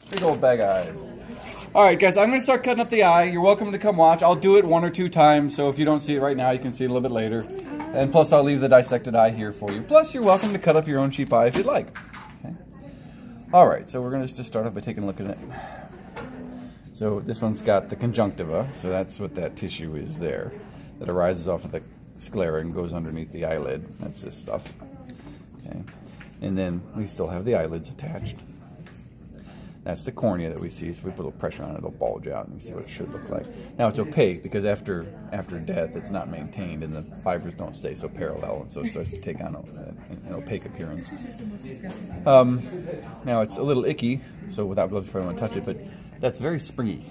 Big old bag of eyes. Alright guys, I'm going to start cutting up the eye. You're welcome to come watch. I'll do it 1 or 2 times, so if you don't see it right now, you can see it a little bit later. And plus I'll leave the dissected eye here for you. Plus you're welcome to cut up your own sheep eye if you'd like. Okay. Alright, so we're going to just start off by taking a look at it. So this one's got the conjunctiva, so that's what that tissue is there. That arises off of the sclera and goes underneath the eyelid. That's this stuff. Okay. And then we still have the eyelids attached. That's the cornea that we see, so we put a little pressure on it, it'll bulge out, and we see what it should look like. Now it's opaque, because after death it's not maintained, and the fibers don't stay so parallel, and so it starts to take on an opaque appearance. Now it's a little icky, so without gloves you probably won't touch it, but that's very springy.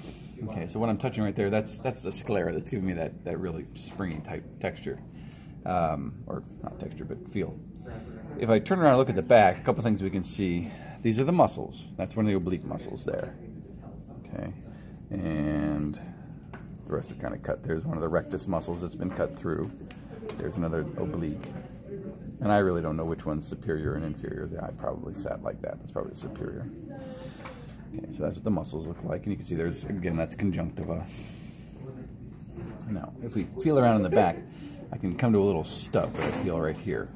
Okay, so what I'm touching right there, that's the sclera that's giving me that really springy type texture. Or not texture, but feel. If I turn around and look at the back, a couple things we can see. These are the muscles. That's one of the oblique muscles there. Okay, and the rest are kind of cut. There's one of the rectus muscles that's been cut through. There's another oblique. And I really don't know which one's superior and inferior. The eye probably sat like that. That's probably superior. Okay, so that's what the muscles look like. And you can see there's, again, that's conjunctiva. Now, if we feel around in the back, I can come to a little stub that I feel right here.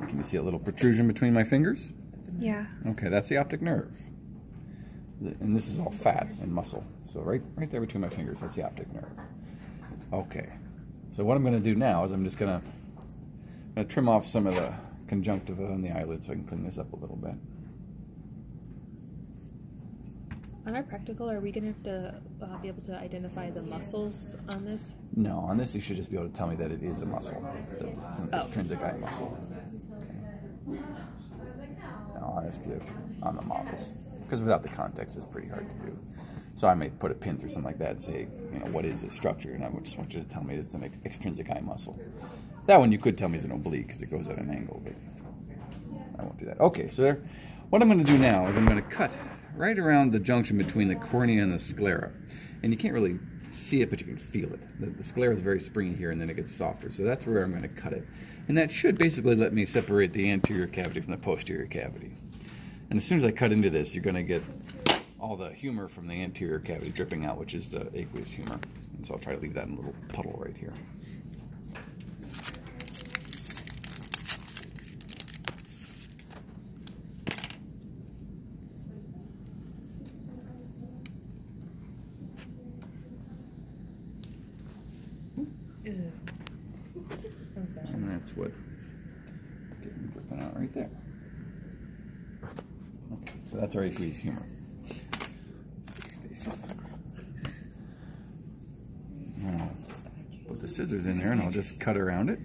Can you see a little protrusion between my fingers? Yeah. Okay, that's the optic nerve. And this is all fat and muscle. So right there between my fingers, that's the optic nerve. Okay. So what I'm going to do now is I'm just going to trim off some of the conjunctiva and the eyelid so I can clean this up a little bit. On our practical, are we going to have to be able to identify the muscles on this? No, on this you should just be able to tell me that it is a muscle. The intrinsic eye muscle. Okay. Now I'll ask you on the models. Because without the context it's pretty hard to do. So I may put a pin through something like that and say, you know, what is this structure? And I just want you to tell me it's an extrinsic eye muscle. That one you could tell me is an oblique because it goes at an angle, but I won't do that. Okay, so there. What I'm going to do now is I'm going to cut right around the junction between the cornea and the sclera. And you can't really see it, but you can feel it. The sclera is very springy here, and then it gets softer. So that's where I'm going to cut it. And that should basically let me separate the anterior cavity from the posterior cavity. And as soon as I cut into this, you're going to get all the humor from the anterior cavity dripping out, which is the aqueous humor. And so I'll try to leave that in a little puddle right here. And that's what getting dripping out right there. Okay, so that's our aqueous humor. Now, put the scissors in there and I'll just cut around it.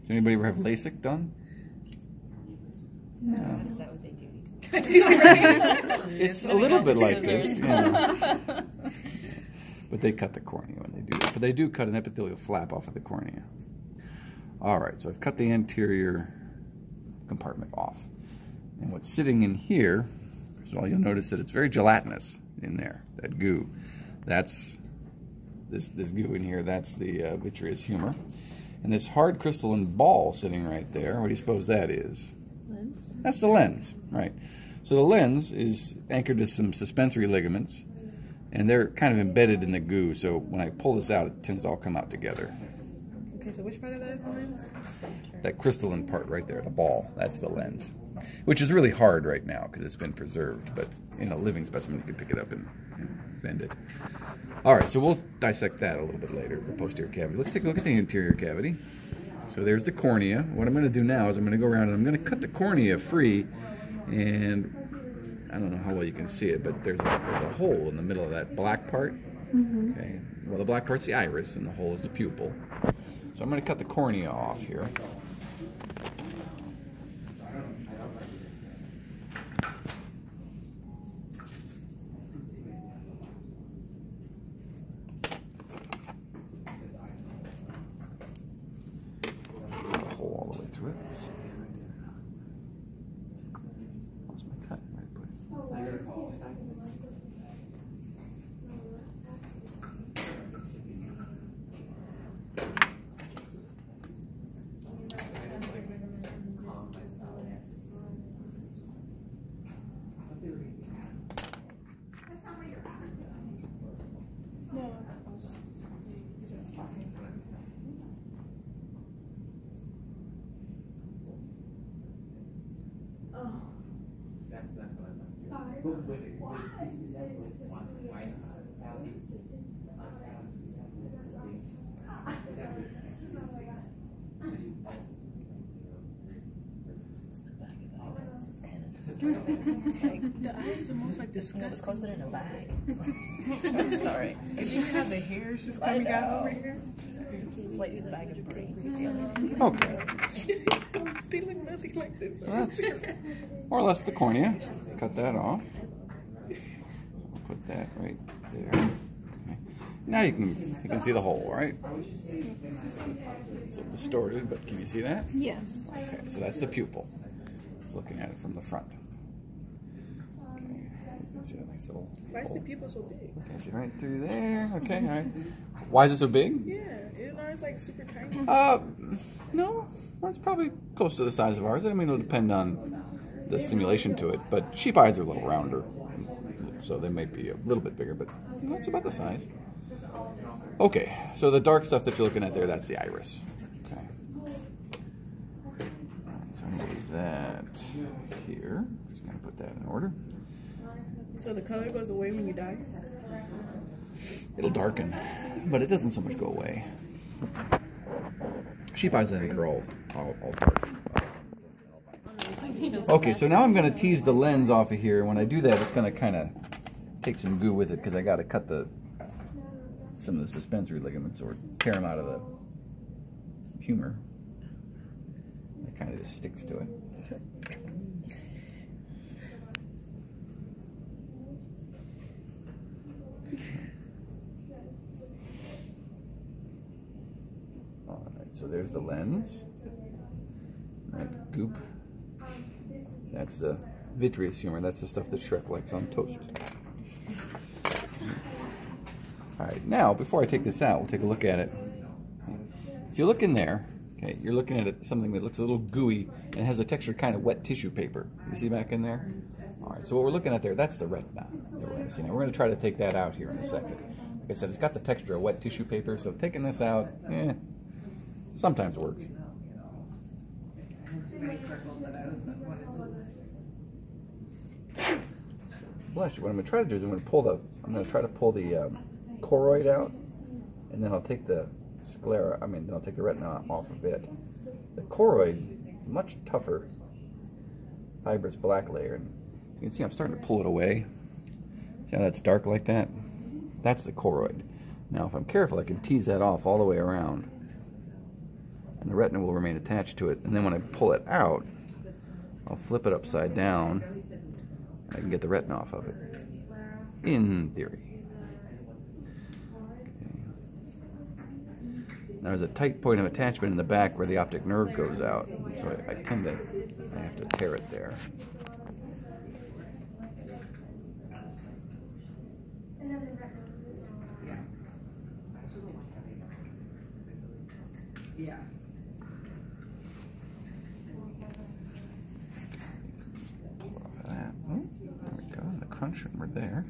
Does anybody ever have LASIK done? No. Is that what they do? It's a little bit like this. Yeah. But they cut the cornea when they do that. But they do cut an epithelial flap off of the cornea. Alright, so I've cut the anterior compartment off. And what's sitting in here, so you'll notice that it's very gelatinous in there, that goo. That's this goo in here, that's the vitreous humor. And this hard crystalline ball sitting right there, what do you suppose that is? Lens? That's the lens, right. So the lens is anchored to some suspensory ligaments, and they're kind of embedded in the goo, so when I pull this out, it tends to all come out together. Okay, so which part of that is the lens? Center. That crystalline part right there, the ball, that's the lens. Which is really hard right now because it's been preserved, but in a living specimen you can pick it up and bend it. Alright, so we'll dissect that a little bit later, the posterior cavity. Let's take a look at the anterior cavity. So there's the cornea. What I'm going to do now is I'm going to go around and I'm going to cut the cornea free, and I don't know how well you can see it, but there's a hole in the middle of that black part. Mm-hmm. Okay. Well, the black part's the iris, and the hole is the pupil. So I'm going to cut the cornea off here. Put a hole all the way through it. Let's see. Lost my cut. Where did I put it? The eye is the most like disgusting. It's closer in a bag. Sorry. If you have the hairs just coming out over here. It's like the bag of brains. Okay. They look nothing like this. That's more or less the cornea. Cut that off. I'll put that right there. Okay. Now you can see the hole, right? It's a little distorted, but can you see that? Yes. Okay, so that's the pupil. It's looking at it from the front. Okay, you can see that nice little Why is the hole. pupil so big? Get you right through there. Okay, all right. Why is it so big? Yeah, it's like super tiny. No, well, it's probably close to the size of ours. I mean, it'll depend on the stimulation to it, but sheep eyes are a little rounder, so they might be a little bit bigger, but you know, it's about the size. Okay, so the dark stuff that you're looking at there, that's the iris. Okay. So I'm going to leave that here. Just going to put that in order. So the color goes away when you die? It'll darken, but it doesn't so much go away. Sheep eyes, I think, are all dark. Okay, so now I'm going to tease the lens off of here. When I do that, it's going to kind of take some goo with it because I got to cut some of the suspensory ligaments or tear them out of the humor. It kind of just sticks to it. All right, so there's the lens. That goop. That's the vitreous humor. That's the stuff that Shrek likes on toast. All right, now before I take this out, we'll take a look at it. If you look in there, okay, you're looking at something that looks a little gooey and has a texture kind of wet tissue paper. You see back in there? All right, so what we're looking at there, that's the retina that we're going to see. Now we're going to try to take that out here in a second. Like I said, it's got the texture of wet tissue paper, so taking this out, sometimes works. Bless you. What I'm going to try to do is I'm going to try to pull the choroid out, and then I'll take the sclera. Then I'll take the retina off of it. The choroid, much tougher, fibrous black layer, and you can see I'm starting to pull it away. See how that's dark like that? That's the choroid. Now, if I'm careful, I can tease that off all the way around, and the retina will remain attached to it. And then when I pull it out, I'll flip it upside down. I can get the retina off of it, in theory. Okay. Now there's a tight point of attachment in the back where the optic nerve goes out, so I have to tear it there. Yeah. That. Oh, there we go. The crunch shimmer there.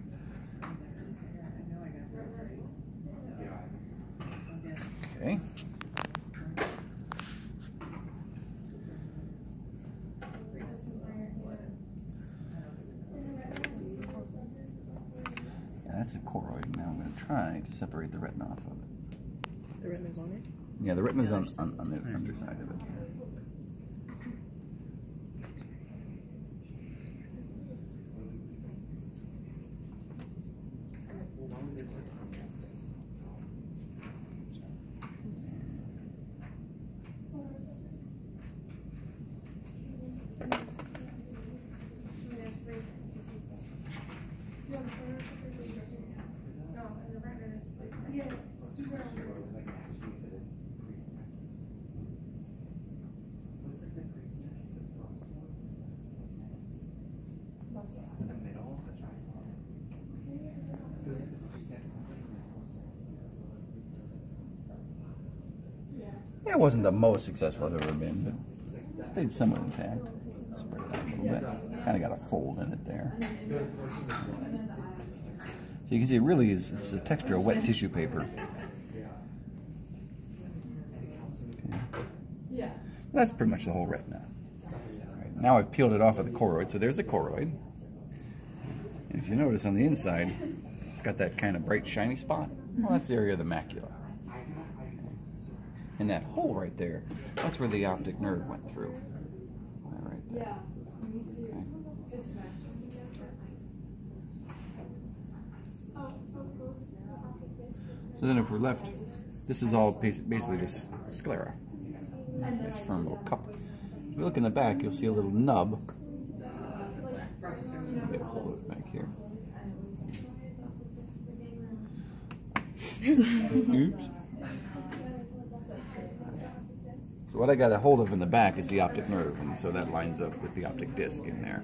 Okay. Yeah, that's the choroid. Now I'm going to try to separate the retina off of it. The retina's on it? Yeah, the retina's on the underside of it. It wasn't the most successful I've ever been, but stayed somewhat intact. Spread it out a little bit. Kind of got a fold in it there. So you can see it really is, it's the texture of wet tissue paper. Okay. That's pretty much the whole retina. Right. Now I've peeled it off of the choroid, so there's the choroid. And if you notice on the inside, it's got that kind of bright shiny spot. Well, that's the area of the macula. And that hole right there, that's where the optic nerve went through. Right there. Okay. So then if we're left, this is all basically this sclera, this firm little cup. If you look in the back, you'll see a little nub. Let me pull it back here. Oops. So what I got a hold of in the back is the optic nerve, and so that lines up with the optic disc in there.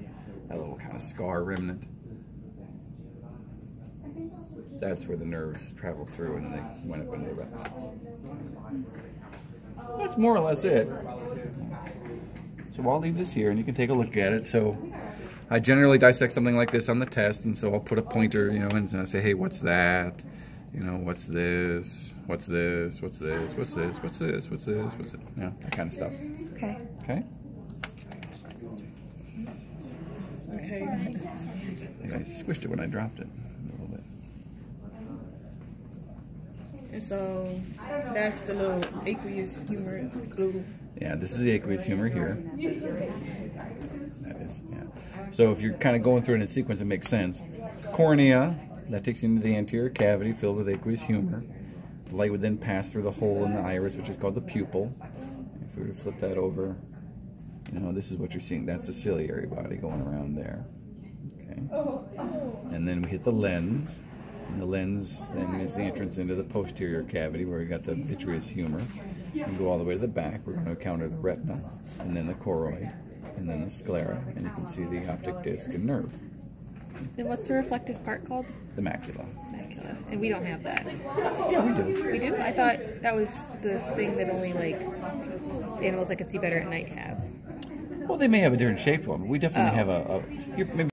That little kind of scar remnant. That's where the nerves traveled through and they went up into the retina. That's more or less it. So I'll leave this here and you can take a look at it. So I generally dissect something like this on the test, and so I'll put a pointer, you know, and I say, hey, what's that? You know, what's this? What's this? What's this? What's this? What's this? What's this? What's it? You know, that kind of stuff. Okay. Okay? Okay. I squished it when I dropped it a little bit. And so that's the little aqueous humor glue. Yeah, this is the aqueous humor here. That is, yeah. So if you're kind of going through it in sequence, it makes sense. Cornea, that takes you into the anterior cavity filled with aqueous humor. The light would then pass through the hole in the iris, which is called the pupil. If we were to flip that over, you know, this is what you're seeing. That's the ciliary body going around there. Okay. And then we hit the lens. And the lens then is the entrance into the posterior cavity where we got the vitreous humor. And go all the way to the back. We're going to encounter the retina, and then the choroid, and then the sclera, and you can see the optic disc and nerve. Then what's the reflective part called? The macula. Macula. And we don't have that. Yeah, we do. We do? I thought that was the thing that only, like, animals that could see better at night have. Well, they may have a different shaped one, but we definitely have maybe